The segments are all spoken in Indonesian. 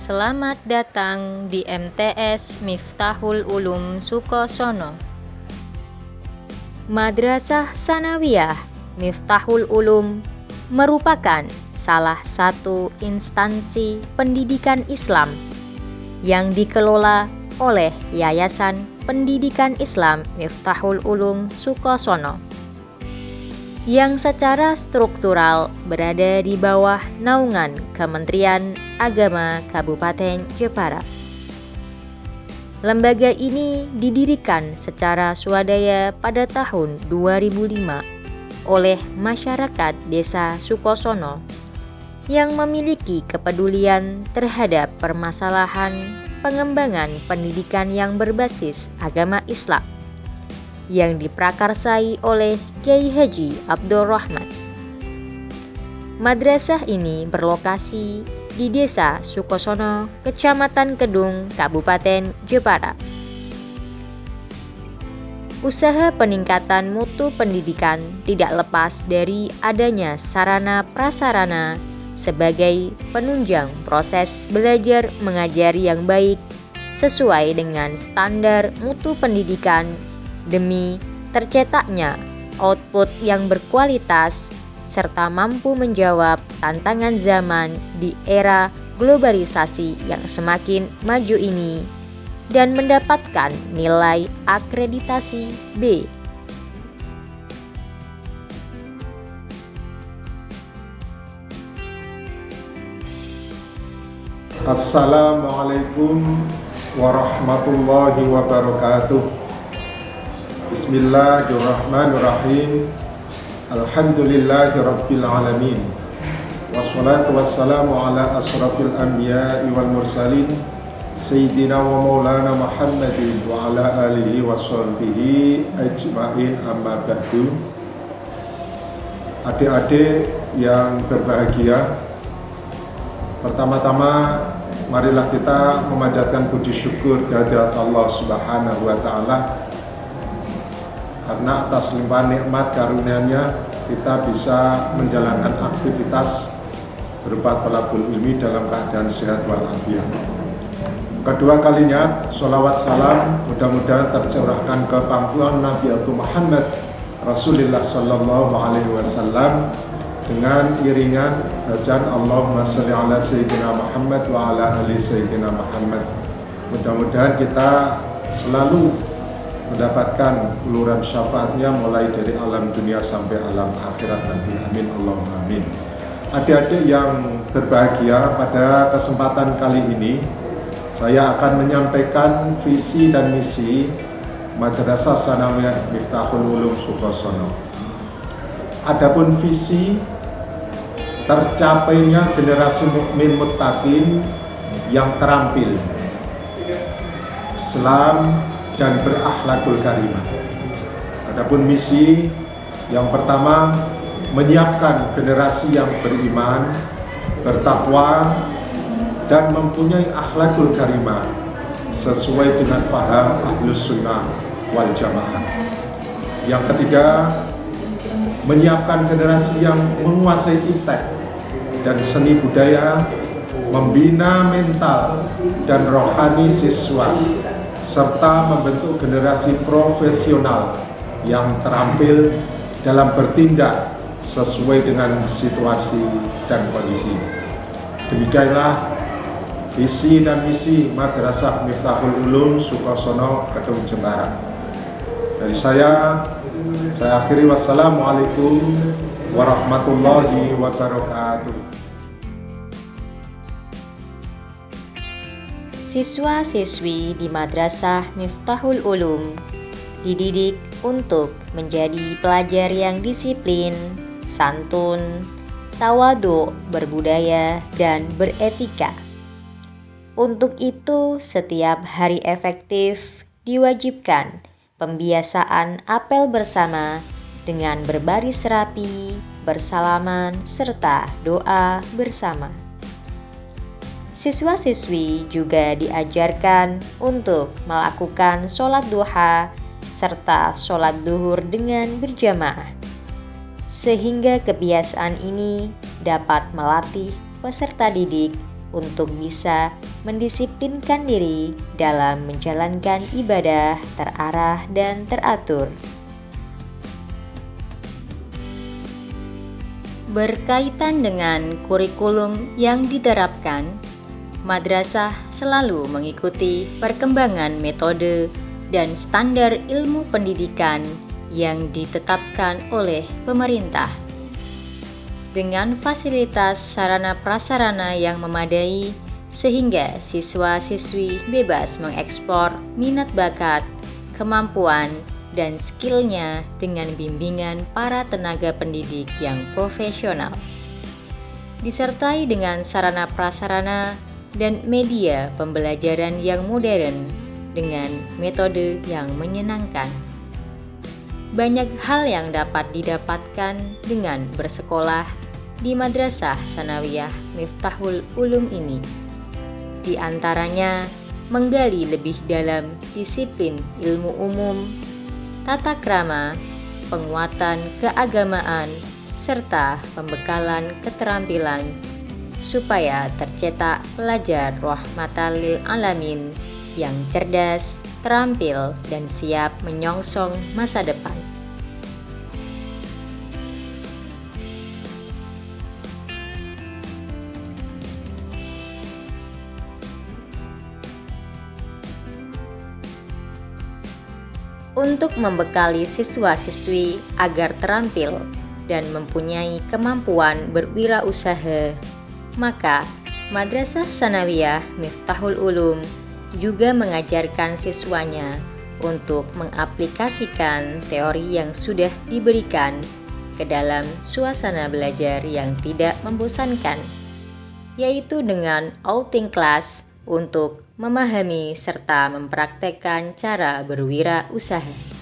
Selamat datang di MTS Miftahul Ulum Sukosono. Madrasah Tsanawiyah Miftahul Ulum merupakan salah satu instansi pendidikan Islam yang dikelola oleh Yayasan Pendidikan Islam Miftahul Ulum Sukosono yang secara struktural berada di bawah naungan Kementerian Agama Kabupaten Jepara. Lembaga ini didirikan secara swadaya pada tahun 2005 oleh masyarakat Desa Sukosono yang memiliki kepedulian terhadap permasalahan pengembangan pendidikan yang berbasis agama Islam yang diprakarsai oleh Kiai Haji Abdul Rahman. Madrasah ini berlokasi di Desa Sukosono, Kecamatan Kedung, Kabupaten Jepara. Usaha peningkatan mutu pendidikan tidak lepas dari adanya sarana prasarana sebagai penunjang proses belajar mengajar yang baik sesuai dengan standar mutu pendidikan demi tercetaknya output yang berkualitas serta mampu menjawab tantangan zaman di era globalisasi yang semakin maju ini dan mendapatkan nilai akreditasi B. Assalamualaikum warahmatullahi wabarakatuh. Bismillahirrahmanirrahim. Alhamdulillahirabbil alamin. Wassalatu wassalamu ala asrafil anbiya'i wal mursalin sayyidina wa maulana Muhammadin wa ala alihi washabbihi ajma'in, amma ba'du. Adik-adik yang berbahagia, pertama-tama marilah kita memanjatkan puji syukur kehadirat Allah Subhanahu wa taala, karena atas limpahan nikmat karunia-Nya kita bisa menjalankan aktivitas berupa thalabul ilmi dalam keadaan sehat walafiat. Kedua kalinya sholawat salam mudah-mudahan tercurahkan ke pangkuan Nabi Muhammad Rasulullah Sallallahu Alaihi Wasallam dengan iringan bacaan Allahumma sholli ala Sayyidina Muhammad wa ala ali Sayyidina Muhammad. Mudah-mudahan kita selalu mendapatkan uluran syafaatnya mulai dari alam dunia sampai alam akhirat nanti. Amin Allahumma amin. Adik-adik yang berbahagia, pada kesempatan kali ini saya akan menyampaikan visi dan misi Madrasah Tsanawiyah Miftahul Ulum Sukosono. Adapun visi, tercapainya generasi mukmin muttaqin yang terampil, Islam dan berakhlakul karimah. Adapun misi yang pertama, menyiapkan generasi yang beriman, bertakwa dan mempunyai akhlakul karimah sesuai dengan paham Ahlus Sunnah wal Jamaah. Yang ketiga, menyiapkan generasi yang menguasai iptek dan seni budaya, membina mental dan rohani siswa, serta membentuk generasi profesional yang terampil dalam bertindak sesuai dengan situasi dan kondisi. Demikianlah visi dan misi Madrasah Miftahul Ulum Sukosono, Kedung, Jepara. Dari saya akhiri. Wassalamualaikum warahmatullahi wabarakatuh. Siswa-siswi di Madrasah Miftahul Ulum dididik untuk menjadi pelajar yang disiplin, santun, tawadhu, berbudaya, dan beretika. Untuk itu, setiap hari efektif diwajibkan pembiasaan apel bersama dengan berbaris rapi, bersalaman, serta doa bersama. Siswa-siswi juga diajarkan untuk melakukan sholat duha serta sholat duhur dengan berjamaah, sehingga kebiasaan ini dapat melatih peserta didik untuk bisa mendisiplinkan diri dalam menjalankan ibadah terarah dan teratur. Berkaitan dengan kurikulum yang diterapkan, madrasah selalu mengikuti perkembangan metode dan standar ilmu pendidikan yang ditetapkan oleh pemerintah. Dengan fasilitas sarana prasarana yang memadai, sehingga siswa-siswi bebas mengekspor minat bakat, kemampuan, dan skillnya dengan bimbingan para tenaga pendidik yang profesional. Disertai dengan sarana prasarana dan media pembelajaran yang modern dengan metode yang menyenangkan. Banyak hal yang dapat didapatkan dengan bersekolah di Madrasah Tsanawiyah Miftahul Ulum ini. Di antaranya menggali lebih dalam disiplin ilmu umum, tata krama, penguatan keagamaan, serta pembekalan keterampilan supaya tercetak pelajar rahmatan lil alamin yang cerdas, terampil, dan siap menyongsong masa depan. Untuk membekali siswa-siswi agar terampil dan mempunyai kemampuan berwirausaha, maka Madrasah Tsanawiyah Miftahul Ulum juga mengajarkan siswanya untuk mengaplikasikan teori yang sudah diberikan ke dalam suasana belajar yang tidak membosankan, yaitu dengan outing class untuk memahami serta mempraktekkan cara berwirausaha.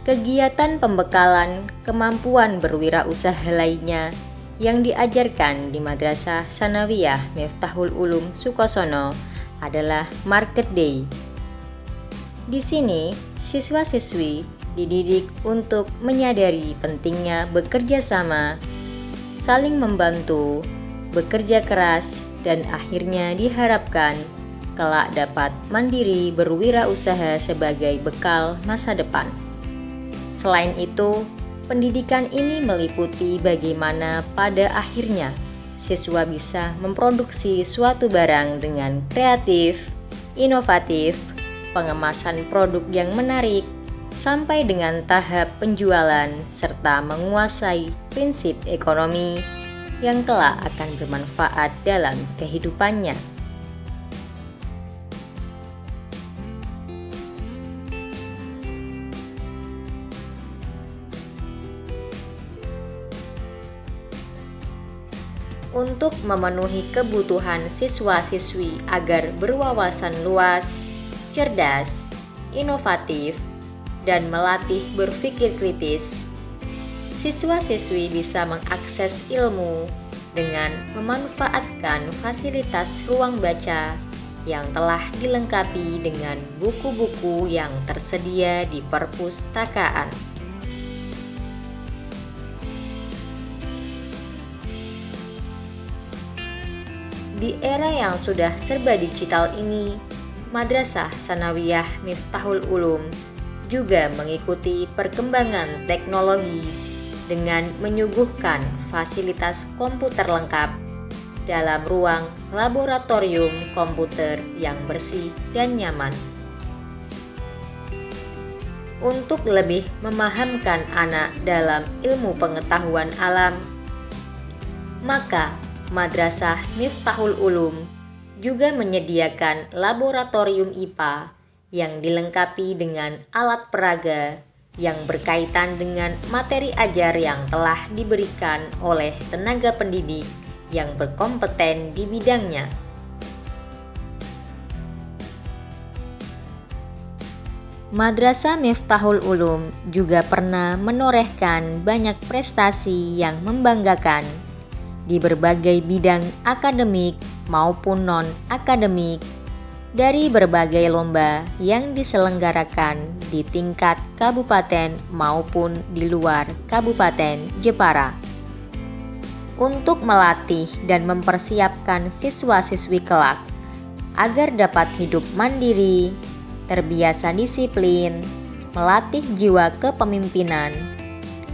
Kegiatan pembekalan kemampuan berwirausaha lainnya yang diajarkan di Madrasah Tsanawiyah Miftahul Ulum Sukosono adalah Market Day. Di sini, siswa-siswi dididik untuk menyadari pentingnya bekerja sama, saling membantu, bekerja keras, dan akhirnya diharapkan kelak dapat mandiri berwirausaha sebagai bekal masa depan. Selain itu, pendidikan ini meliputi bagaimana pada akhirnya siswa bisa memproduksi suatu barang dengan kreatif, inovatif, pengemasan produk yang menarik, sampai dengan tahap penjualan serta menguasai prinsip ekonomi yang kelak akan bermanfaat dalam kehidupannya. Untuk memenuhi kebutuhan siswa-siswi agar berwawasan luas, cerdas, inovatif, dan melatih berpikir kritis, siswa-siswi bisa mengakses ilmu dengan memanfaatkan fasilitas ruang baca yang telah dilengkapi dengan buku-buku yang tersedia di perpustakaan. Di era yang sudah serba digital ini, Madrasah Tsanawiyah Miftahul Ulum juga mengikuti perkembangan teknologi dengan menyuguhkan fasilitas komputer lengkap dalam ruang laboratorium komputer yang bersih dan nyaman. Untuk lebih memahamkan anak dalam ilmu pengetahuan alam, maka Madrasah Miftahul Ulum juga menyediakan laboratorium IPA yang dilengkapi dengan alat peraga yang berkaitan dengan materi ajar yang telah diberikan oleh tenaga pendidik yang berkompeten di bidangnya. Madrasah Miftahul Ulum juga pernah menorehkan banyak prestasi yang membanggakan di berbagai bidang akademik maupun non-akademik, dari berbagai lomba yang diselenggarakan di tingkat kabupaten maupun di luar Kabupaten Jepara. Untuk melatih dan mempersiapkan siswa-siswi kelak agar dapat hidup mandiri, terbiasa disiplin, melatih jiwa kepemimpinan,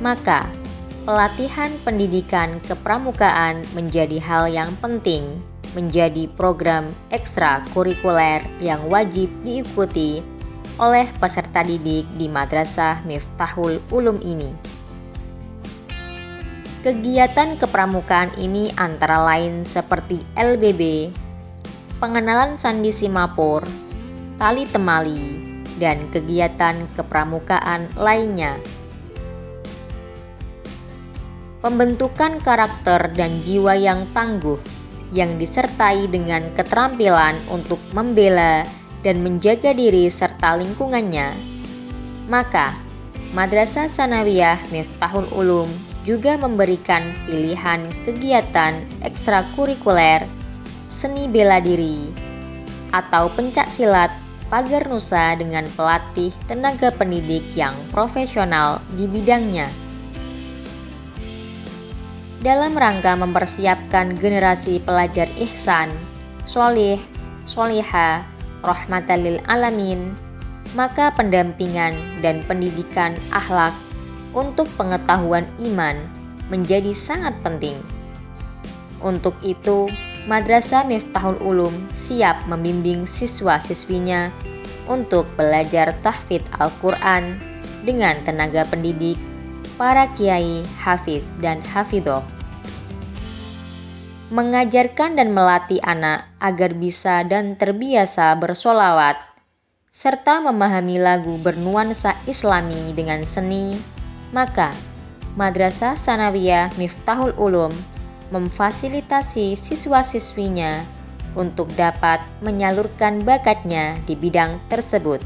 maka pelatihan pendidikan kepramukaan menjadi hal yang penting, menjadi program ekstrakurikuler yang wajib diikuti oleh peserta didik di Madrasah Miftahul Ulum ini. Kegiatan kepramukaan ini antara lain seperti LBB, pengenalan Sandi Simapur, tali temali, dan kegiatan kepramukaan lainnya. Pembentukan karakter dan jiwa yang tangguh yang disertai dengan keterampilan untuk membela dan menjaga diri serta lingkungannya, maka Madrasah Tsanawiyah Miftahul Ulum juga memberikan pilihan kegiatan ekstrakurikuler seni bela diri atau pencak silat pagar nusa dengan pelatih tenaga pendidik yang profesional di bidangnya. Dalam rangka mempersiapkan generasi pelajar ihsan, sholih, sholihah, rahmatan lil alamin, maka pendampingan dan pendidikan akhlak untuk pengetahuan iman menjadi sangat penting. Untuk itu, Madrasah Miftahul Ulum siap membimbing siswa-siswinya untuk belajar tahfidz Al-Quran dengan tenaga pendidik, para kiai, hafidz, dan hafidhoh. Mengajarkan dan melatih anak agar bisa dan terbiasa bersolawat, serta memahami lagu bernuansa Islami dengan seni, maka Madrasah Tsanawiyah Miftahul Ulum memfasilitasi siswa-siswinya untuk dapat menyalurkan bakatnya di bidang tersebut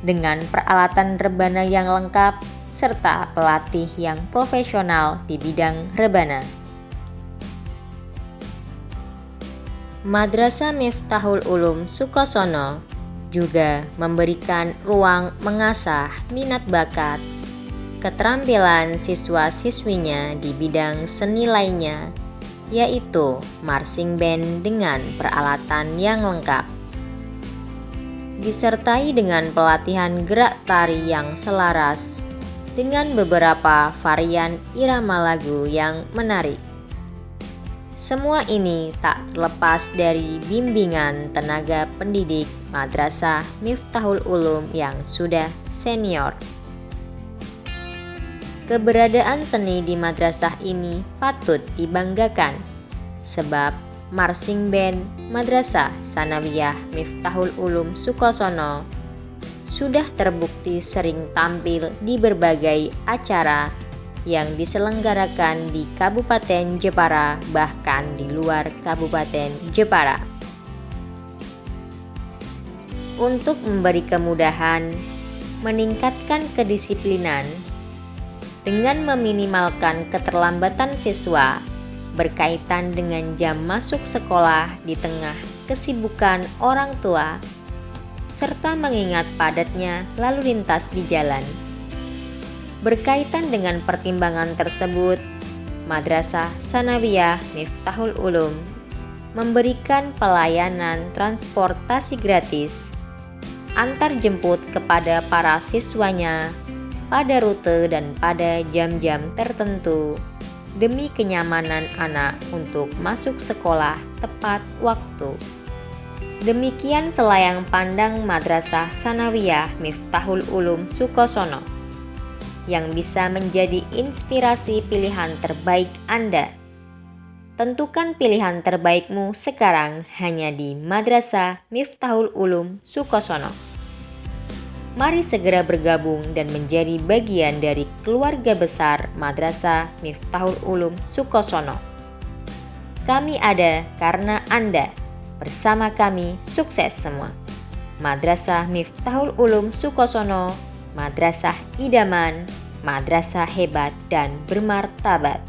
dengan peralatan rebana yang lengkap serta pelatih yang profesional di bidang rebana. Madrasah Miftahul Ulum Sukosono juga memberikan ruang mengasah minat bakat, keterampilan siswa-siswinya di bidang seni lainnya, yaitu marching band dengan peralatan yang lengkap, disertai dengan pelatihan gerak tari yang selaras dengan beberapa varian irama lagu yang menarik. Semua ini tak terlepas dari bimbingan tenaga pendidik Madrasah Miftahul Ulum yang sudah senior. Keberadaan seni di madrasah ini patut dibanggakan, sebab marching band Madrasah Tsanawiyah Miftahul Ulum Sukosono sudah terbukti sering tampil di berbagai acara yang diselenggarakan di Kabupaten Jepara bahkan di luar Kabupaten Jepara. Untuk memberi kemudahan, meningkatkan kedisiplinan, dengan meminimalkan keterlambatan siswa berkaitan dengan jam masuk sekolah di tengah kesibukan orang tua, serta mengingat padatnya lalu lintas di jalan. Berkaitan dengan pertimbangan tersebut, Madrasah Tsanawiyah Miftahul Ulum memberikan pelayanan transportasi gratis antar jemput kepada para siswanya pada rute dan pada jam-jam tertentu demi kenyamanan anak untuk masuk sekolah tepat waktu. Demikian selayang pandang Madrasah Tsanawiyah Miftahul Ulum Sukosono yang bisa menjadi inspirasi pilihan terbaik Anda. Tentukan pilihan terbaikmu sekarang hanya di Madrasah Miftahul Ulum Sukosono. Mari segera bergabung dan menjadi bagian dari keluarga besar Madrasah Miftahul Ulum Sukosono. Kami ada karena Anda. Bersama kami sukses semua. Madrasah Miftahul Ulum Sukosono, madrasah idaman, madrasah hebat dan bermartabat.